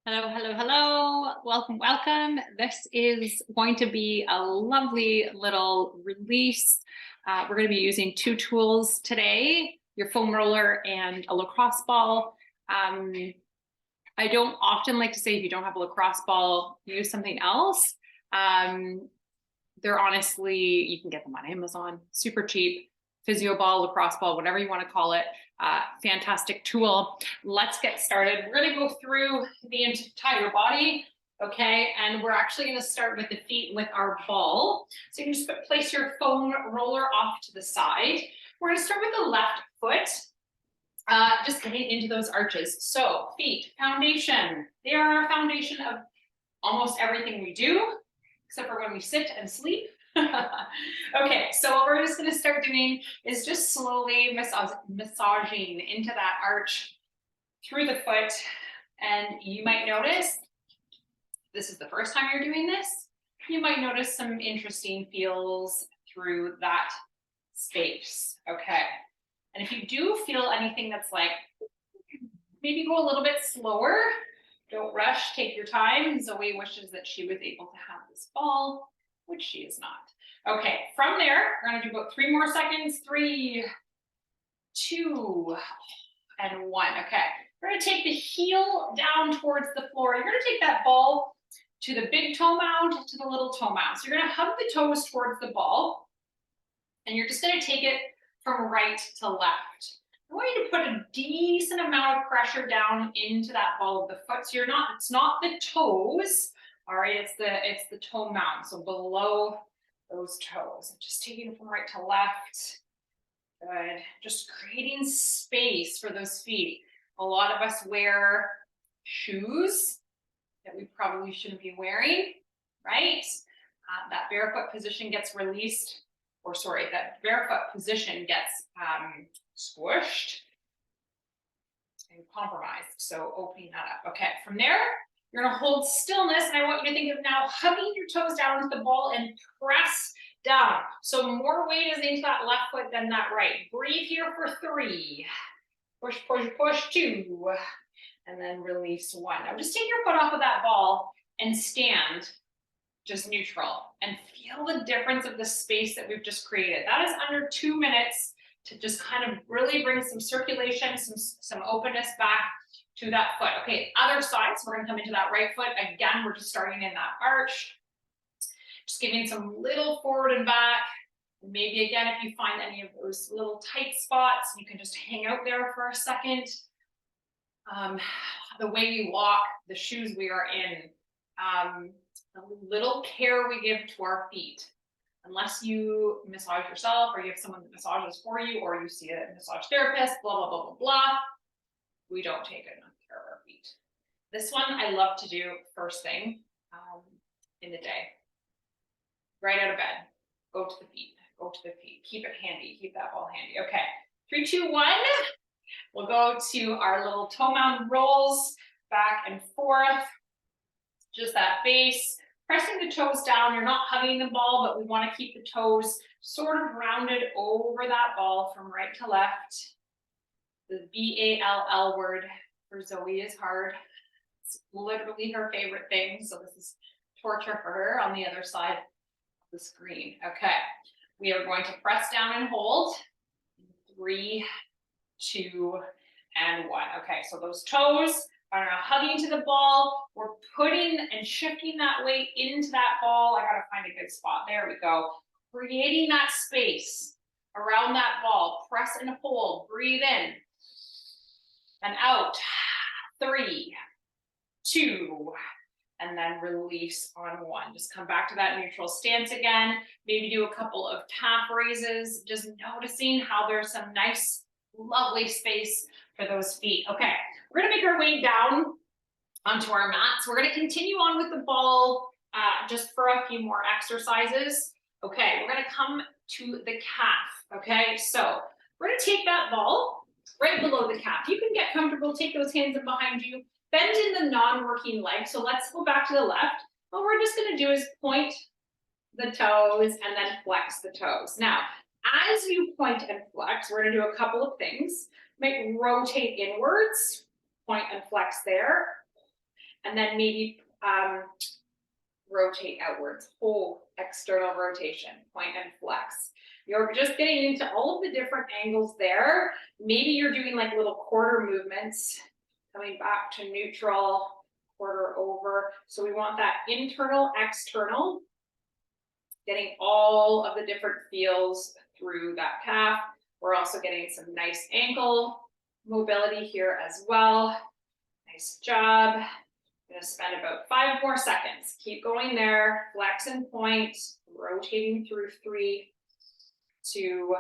Hello, hello, hello. Welcome, welcome. This is going to be a lovely little release. We're going to be using two tools today, your foam roller and a lacrosse ball. I don't often like to say if you don't have a lacrosse ball, use something else. They're honestly, you can get them on Amazon, super cheap. Physio ball, lacrosse ball, whatever you want to call it. Fantastic tool. Let's get started. We're going to go through the entire body, okay? And we're actually going to start with the feet with our ball. So you can just place your foam roller off to the side. We're going to start with the left foot, just getting into those arches. So feet, foundation. They are our foundation of almost everything we do, except for when we sit and sleep. Okay, so what we're just going to start doing is just slowly massaging into that arch through the foot. And you might notice, this is the first time you're doing this, you might notice some interesting feels through that space. Okay, and if you do feel anything that's like, maybe go a little bit slower, don't rush, take your time. Zoe wishes that she was able to have this ball, which she is not. Okay, from there, we're gonna do about 3 more seconds. 3, 2, and 1. Okay, we're gonna take the heel down towards the floor. You're gonna take that ball to the big toe mound, to the little toe mound. So you're gonna hug the toes towards the ball, and you're just gonna take it from right to left. I want you to put a decent amount of pressure down into that ball of the foot. So it's not the toes, all right, it's the toe mound, so below those toes. Just taking it from right to left. Good. Just creating space for those feet. A lot of us wear shoes that we probably shouldn't be wearing, right? That barefoot position gets released, or sorry, that barefoot position gets squished and compromised. So opening that up. Okay, from there, you're gonna hold stillness, and I want you to think of now hugging your toes down into the ball and press down. So more weight is into that left foot than that right. Breathe here for 3. Push, push, push, 2. And then release 1. Now just take your foot off of that ball and stand just neutral and feel the difference of the space that we've just created. That is under 2 minutes to just kind of really bring some circulation, some openness back to that foot. Okay, other side, so we're gonna come into that right foot. Again, we're just starting in that arch. Just giving some little forward and back. Maybe again, if you find any of those little tight spots, you can just hang out there for a second. The way we walk, the shoes we are in, the little care we give to our feet. Unless you massage yourself or you have someone that massages for you or you see a massage therapist, blah, blah, blah, blah, blah, we don't take enough care of our feet. This one I love to do first thing in the day. Right out of bed, go to the feet, go to the feet. Keep it handy, keep that ball handy. Okay, 3, 2, 1. We'll go to our little toe mound rolls, back and forth. Just that base. Pressing the toes down, you're not hugging the ball, but we want to keep the toes sort of rounded over that ball from right to left. The B-A-L-L word for Zoe is hard. It's literally her favorite thing, so this is torture for her on the other side of the screen. Okay, we are going to press down and hold. 3, 2, and 1. Okay, so those toes are now hugging to the ball. We're putting and shifting that weight into that ball. I gotta find a good spot. There we go. Creating that space around that ball. Press and hold. Breathe in and out. 3, 2, and then release on 1. Just come back to that neutral stance again. Maybe do a couple of calf raises. Just noticing how there's some nice, lovely space for those feet. Okay, we're gonna make our way down onto our mats. We're gonna continue on with the ball just for a few more exercises. Okay, we're gonna come to the calf. Okay, so we're gonna take that ball right below the calf. You can get comfortable, take those hands in behind you, bend in the non-working leg. So let's go back to the left. What we're just gonna do is point the toes and then flex the toes. Now, as you point and flex, we're gonna do a couple of things. Might rotate inwards, point and flex there. and then maybe rotate outwards, whole external rotation, point and flex. You're just getting into all of the different angles there. Maybe you're doing like little quarter movements, coming back to neutral, quarter over. So we want that internal, external, getting all of the different feels through that calf. We're also getting some nice ankle mobility here as well. Nice job. I'm going to spend about 5 more seconds. Keep going there. Flex and point, rotating through 3, 2,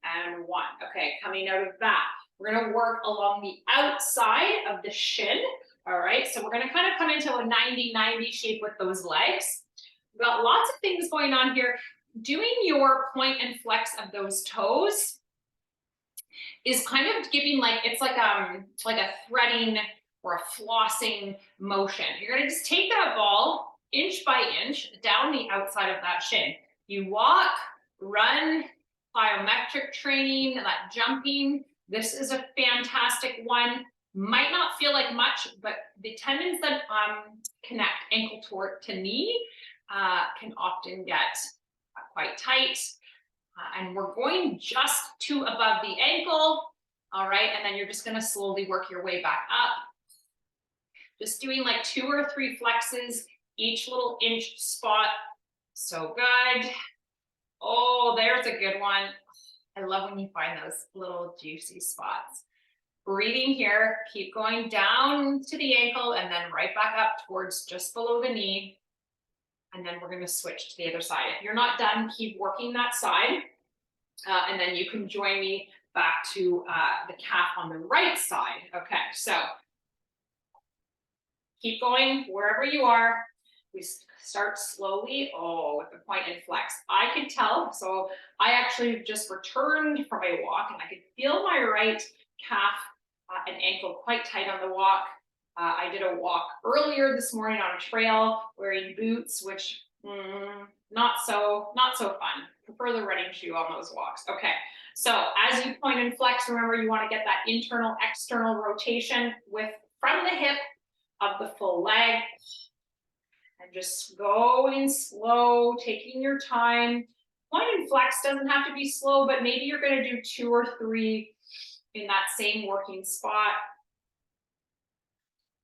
and 1. Okay, coming out of that, we're going to work along the outside of the shin. All right, so we're going to kind of come into a 90-90 shape with those legs. We've got lots of things going on here. Doing your point and flex of those toes is kind of giving like, it's like a threading or a flossing motion. You're gonna just take that ball inch by inch down the outside of that shin. You walk, run, plyometric training, that jumping. This is a fantastic one. Might not feel like much, but the tendons that connect ankle to knee can often get quite tight. And we're going just to above the ankle. All right, and then you're just gonna slowly work your way back up. Just doing like 2 or 3 flexes, each little inch spot. So good. Oh, there's a good one. I love when you find those little juicy spots. Breathing here, keep going down to the ankle and then right back up towards just below the knee. And then we're gonna switch to the other side. If you're not done, keep working that side. And then you can join me back to the calf on the right side. Okay, so keep going wherever you are. We start slowly, with the point and flex. I could tell, so I actually just returned from a walk and I could feel my right calf and ankle quite tight on the walk. I did a walk earlier this morning on a trail wearing boots, which not so fun. Prefer the running shoe on those walks. Okay, so as you point and flex, remember you want to get that internal, external rotation from the hip of the full leg. And just going slow, taking your time. Point and flex doesn't have to be slow, but maybe you're going to do 2 or 3 in that same working spot.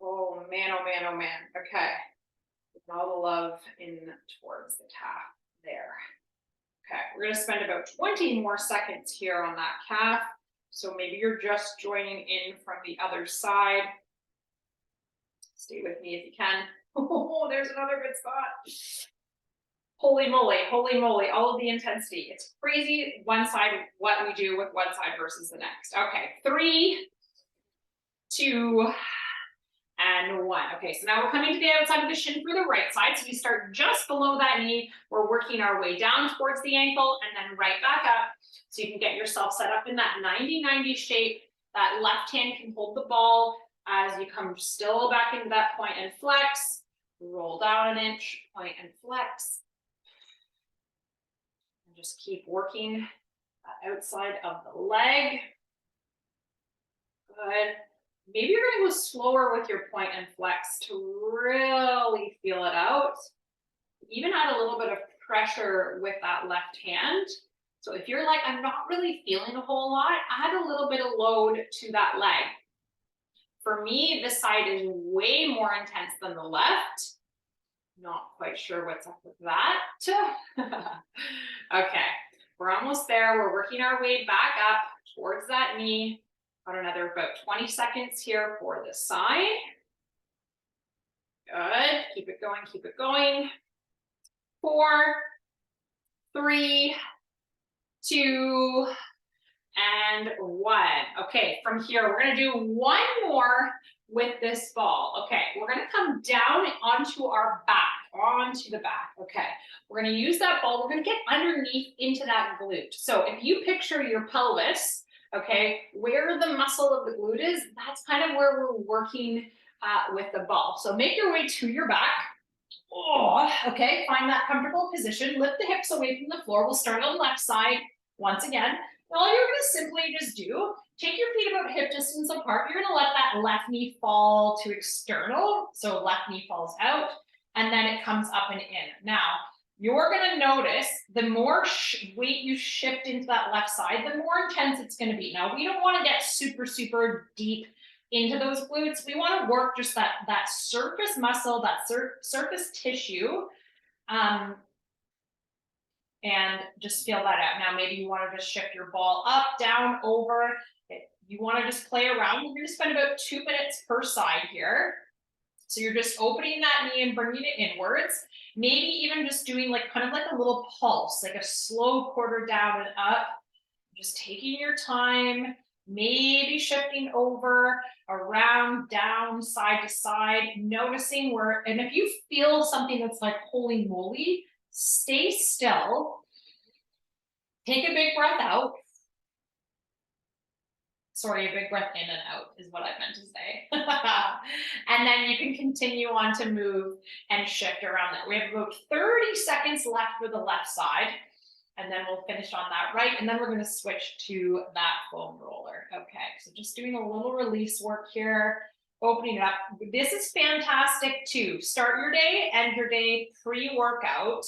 Oh man, oh man, oh man. Okay. All the love in towards the calf there. Okay, we're going to spend about 20 more seconds here on that calf. So maybe you're just joining in from the other side. Stay with me if you can. Oh, there's another good spot. Holy moly, all of the intensity. It's crazy one side, what we do with one side versus the next. Okay, 3, 2, and 1. Okay, so now we're coming to the outside of the shin for the right side. So we start just below that knee. We're working our way down towards the ankle and then right back up. So you can get yourself set up in that 90-90 shape. That left hand can hold the ball as you come still back into that point and flex. Roll down an inch, point and flex. And just keep working that outside of the leg. Good. Maybe you're going to go slower with your point and flex to really feel it out. Even add a little bit of pressure with that left hand. So if you're like, I'm not really feeling a whole lot, add a little bit of load to that leg. For me, this side is way more intense than the left. Not quite sure what's up with that. Okay, we're almost there. We're working our way back up towards that knee. Got another about 20 seconds here for the side. Good, keep it going, keep it going. 4, 3, 2, and 1. Okay, from here, we're gonna do 1 more with this ball. Okay, we're gonna come down onto our back, onto the back. Okay, we're gonna use that ball. We're gonna get underneath into that glute. So if you picture your pelvis, okay, where the muscle of the glute is, that's kind of where we're working with the ball. So make your way to your back. Oh, okay, find that comfortable position. Lift the hips away from the floor. We'll start on the left side once again. All you're going to simply just do Take your feet about hip distance apart. You're gonna let that left knee fall to external. So left knee falls out and then it comes up and in. Now, you're gonna notice the more weight you shift into that left side, the more intense it's gonna be. Now, we don't wanna get super, super deep into those glutes. We wanna work just that surface muscle, that surface tissue, and just feel that out. Now, maybe you want to just shift your ball up, down, over. You want to just play around. We're going to spend about 2 minutes per side here. So you're just opening that knee and bringing it inwards. Maybe even just doing like kind of like a little pulse, like a slow quarter down and up. Just taking your time, maybe shifting over, around, down, side to side, noticing where, and if you feel something that's like holy moly, stay still, take a big breath out. Sorry, a big breath in and out is what I meant to say. And then you can continue on to move and shift around that. We have about 30 seconds left for the left side, and then we'll finish on that right, and then we're going to switch to that foam roller. Okay, so just doing a little release work here, opening it up. This is fantastic too. Start your day, end your day, pre-workout.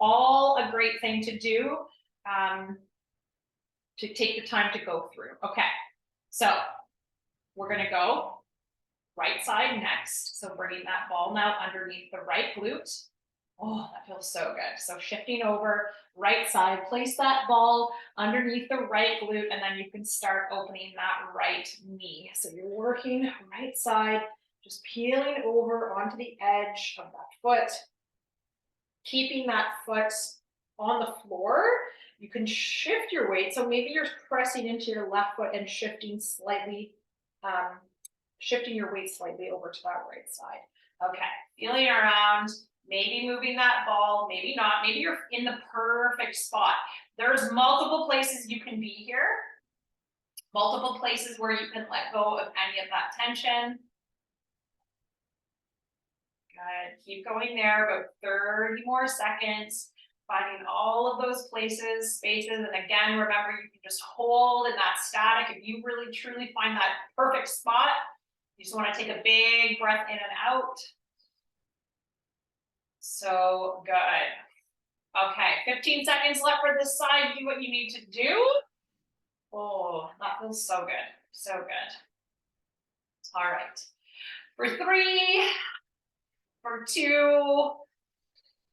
All a great thing to do, to take the time to go through. Okay, so we're gonna go right side next. So bringing that ball now underneath the right glute. Oh, that feels so good. So shifting over, right side, place that ball underneath the right glute, and then you can start opening that right knee. So you're working right side, just peeling over onto the edge of that foot, keeping that foot on the floor. You can shift your weight. So maybe you're pressing into your left foot and shifting slightly, shifting your weight slightly over to that right side. Okay, feeling around, maybe moving that ball, maybe not. Maybe you're in the perfect spot. There's multiple places you can be here, multiple places where you can let go of any of that tension. Good. Keep going there, about 30 more seconds, finding all of those places, spaces. And again, remember, you can just hold in that static. If you really truly find that perfect spot, you just want to take a big breath in and out. So good. Okay, 15 seconds left for this side. Do what you need to do. Oh, that feels so good. So good. All right. For 3, for 2,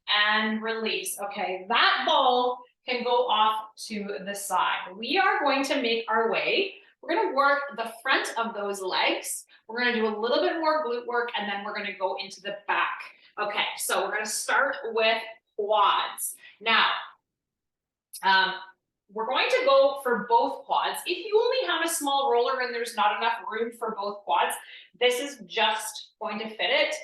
and release. Okay, that ball can go off to the side. We are going to make our way. We're going to work the front of those legs. We're going to do a little bit more glute work, and then we're going to go into the back. Okay, so we're going to start with quads. Now, we're going to go for both quads. If you only have a small roller and there's not enough room for both quads, this is just going to fit it.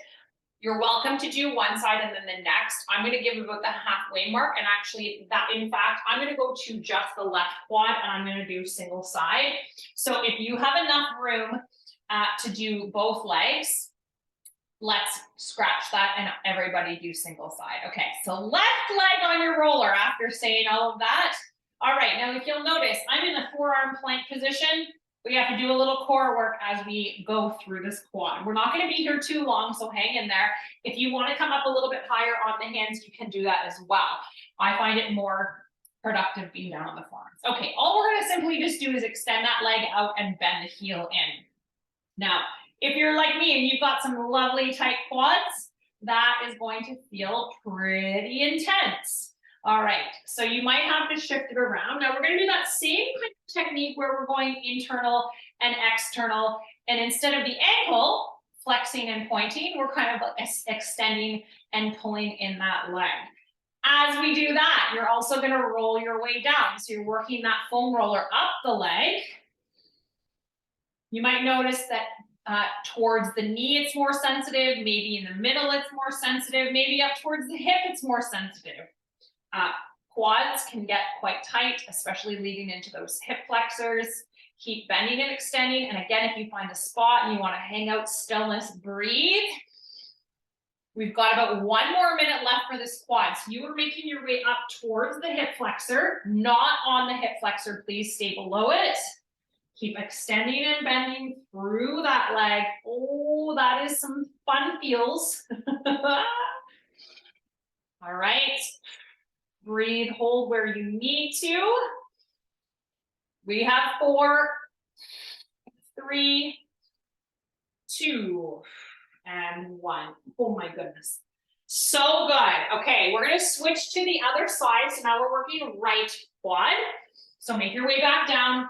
You're welcome to do one side and then the next. I'm going to give about the halfway mark, and actually that, in fact, I'm going to go to just the left quad and I'm going to do single side. So if you have enough room to do both legs, let's scratch that and everybody do single side. Okay, so left leg on your roller after saying all of that. All right, now if you'll notice, I'm in the forearm plank position. We have to do a little core work as we go through this quad. We're not going to be here too long, so hang in there. If you want to come up a little bit higher on the hands, you can do that as well. I find it more productive being down on the forearms. Okay, all we're going to simply just do is extend that leg out and bend the heel in. Now, if you're like me and you've got some lovely tight quads, that is going to feel pretty intense. All right, so you might have to shift it around. Now we're going to do that same kind of technique where we're going internal and external, and instead of the ankle flexing and pointing, we're kind of extending and pulling in that leg. As we do that, you're also going to roll your way down. So you're working that foam roller up the leg. You might notice that towards the knee it's more sensitive, maybe in the middle it's more sensitive, maybe up towards the hip it's more sensitive. Quads can get quite tight, especially leading into those hip flexors. Keep bending and extending. And again, if you find a spot and you want to hang out, stillness, breathe. We've got about 1 more minute left for this quad. So you are making your way up towards the hip flexor, not on the hip flexor. Please stay below it. Keep extending and bending through that leg. Oh, that is some fun feels. All right. Breathe, hold where you need to. We have 4, 3, 2, and 1. Oh my goodness. So good. Okay, we're gonna switch to the other side. So now we're working right quad. So make your way back down.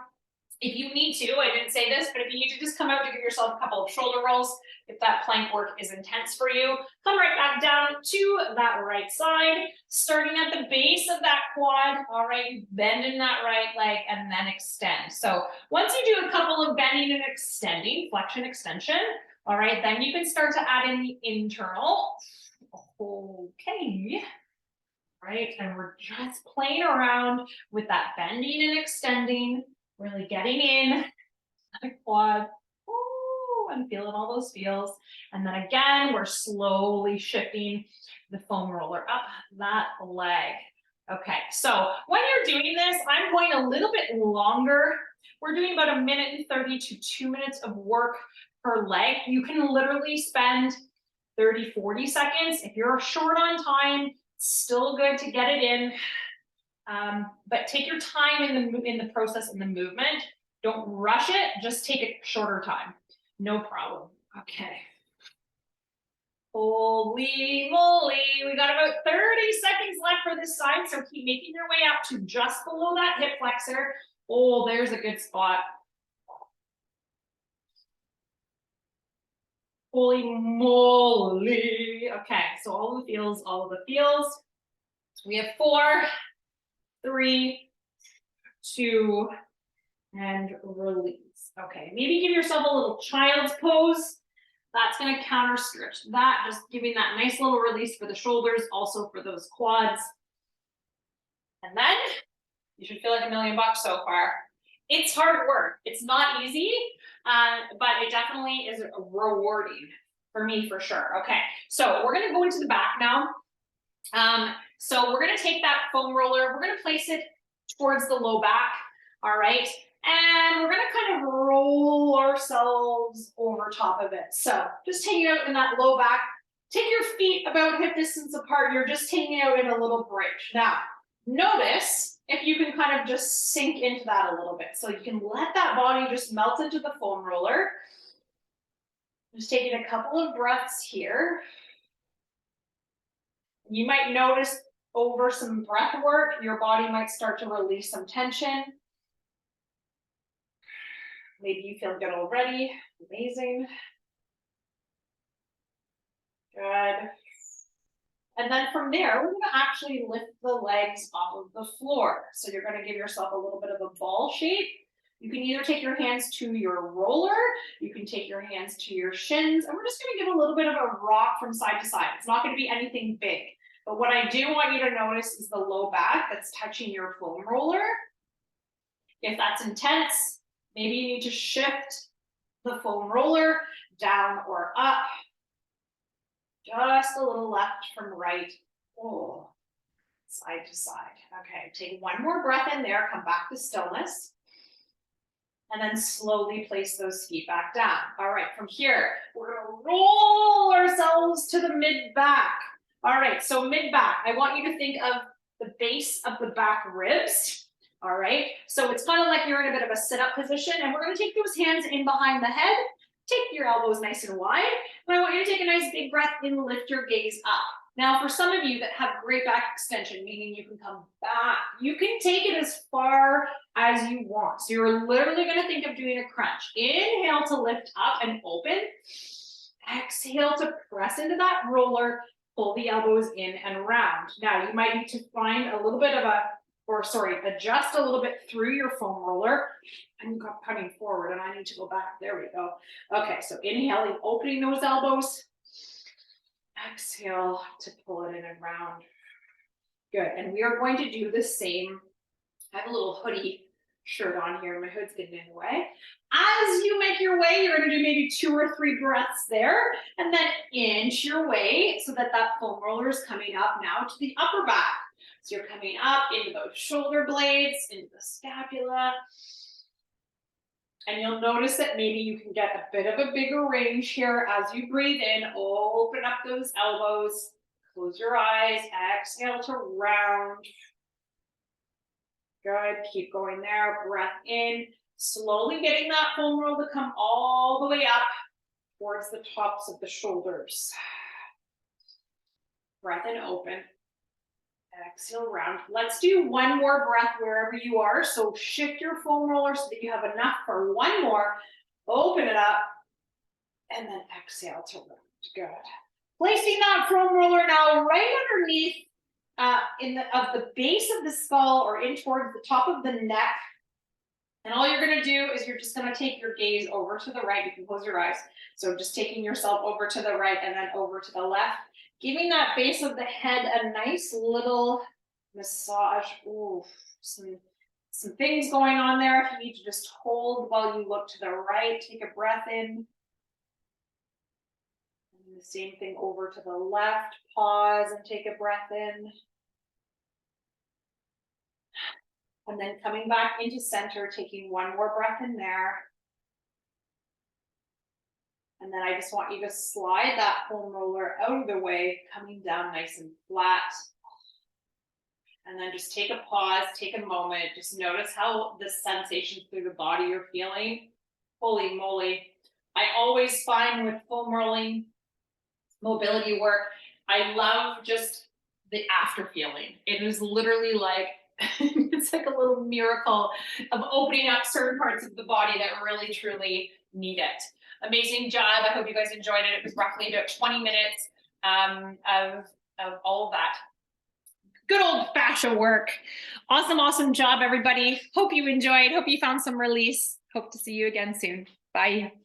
If you need to, I didn't say this, but if you need to just come out to give yourself a couple of shoulder rolls, if that plank work is intense for you, come right back down to that right side, starting at the base of that quad. All right, bend in that right leg and then extend. So once you do a couple of bending and extending, flexion, extension, all right, then you can start to add in the internal. Okay. Right, and we're just playing around with that bending and extending, really getting in the quad. Ooh, and feeling all those feels. And then again, we're slowly shifting the foam roller up that leg. Okay, so when you're doing this, I'm going a little bit longer. We're doing about 1:30 to 2 minutes of work per leg. You can literally spend 30, 40 seconds. If you're short on time, still good to get it in. But take your time in the process and the movement. Don't rush it, just take a shorter time. No problem. Okay. Holy moly, we got about 30 seconds left for this side, so keep making your way up to just below that hip flexor. Oh, there's a good spot. Holy moly. Okay, so all of the feels, all of the feels. We have 4, 3, 2, and release. Okay, maybe give yourself a little child's pose. That's going to counter stretch that, just giving that nice little release for the shoulders, also for those quads. And then you should feel like $1,000,000 so far. It's hard work. It's not easy, but it definitely is rewarding for me for sure. Okay, so we're going to go into the back now. So we're going to take that foam roller, we're going to place it towards the low back. All right. And we're going to kind of roll ourselves over top of it. So just hanging out in that low back, take your feet about hip distance apart. You're just hanging out in a little bridge. Now, notice if you can kind of just sink into that a little bit. So you can let that body just melt into the foam roller. Just taking a couple of breaths here. You might notice over some breath work, your body might start to release some tension. Maybe you feel good already. Amazing. Good. And then from there, we're going to actually lift the legs off of the floor. So you're going to give yourself a little bit of a ball shape. You can either take your hands to your roller, you can take your hands to your shins, and we're just going to give a little bit of a rock from side to side. It's not going to be anything big. But what I do want you to notice is the low back that's touching your foam roller. If that's intense, maybe you need to shift the foam roller down or up. Just a little left from right. Oh, side to side. Okay, take one more breath in there. Come back to stillness. And then slowly place those feet back down. All right, from here, we're going to roll ourselves to the mid-back. All right, so mid-back. I want you to think of the base of the back ribs. All right, so it's kind of like you're in a bit of a sit-up position, and we're going to take those hands in behind the head. Take your elbows nice and wide. And I want you to take a nice big breath in, lift your gaze up. Now, for some of you that have great back extension, meaning you can come back, you can take it as far as you want. So you're literally going to think of doing a crunch. Inhale to lift up and open. Exhale to press into that roller, pull the elbows in and round. Now, you might need to find a little bit of adjust a little bit through your foam roller. I'm coming forward and I need to go back. There we go. Okay, so inhaling, opening those elbows. Exhale to pull it in and round. Good, and we are going to do the same. I have a little hoodie shirt on here. My hood's getting in the way. As you make your way, you're going to do maybe 2 or 3 breaths there, and then inch your way so that that foam roller is coming up now to the upper back. So you're coming up into those shoulder blades, into the scapula. And you'll notice that maybe you can get a bit of a bigger range here as you breathe in. Open up those elbows, close your eyes, exhale to round. Good, keep going there, breath in, slowly getting that foam roll to come all the way up towards the tops of the shoulders. Breath in, open. Exhale, round. Let's do one more breath wherever you are. So shift your foam roller so that you have enough for one more. Open it up, and then exhale to round. Good. Placing that foam roller now right underneath the base of the skull or in towards the top of the neck. And all you're going to do is you're just going to take your gaze over to the right. You can close your eyes. So just taking yourself over to the right and then over to the left, giving that base of the head a nice little massage. Ooh, some things going on there. If you need to just hold while you look to the right, take a breath in. And the same thing over to the left. Pause and take a breath in. And then coming back into center, taking one more breath in there. And then I just want you to slide that foam roller out of the way, coming down nice and flat. And then just take a pause, take a moment, just notice how the sensations through the body you're feeling. Holy moly. I always find with foam rolling mobility work, I love just the after feeling. It is literally like, it's like a little miracle of opening up certain parts of the body that really, truly need it. Amazing job. I hope you guys enjoyed it. It was roughly about 20 minutes of all of that. Good old fascia work. Awesome, awesome job, everybody. Hope you enjoyed. Hope you found some release. Hope to see you again soon. Bye.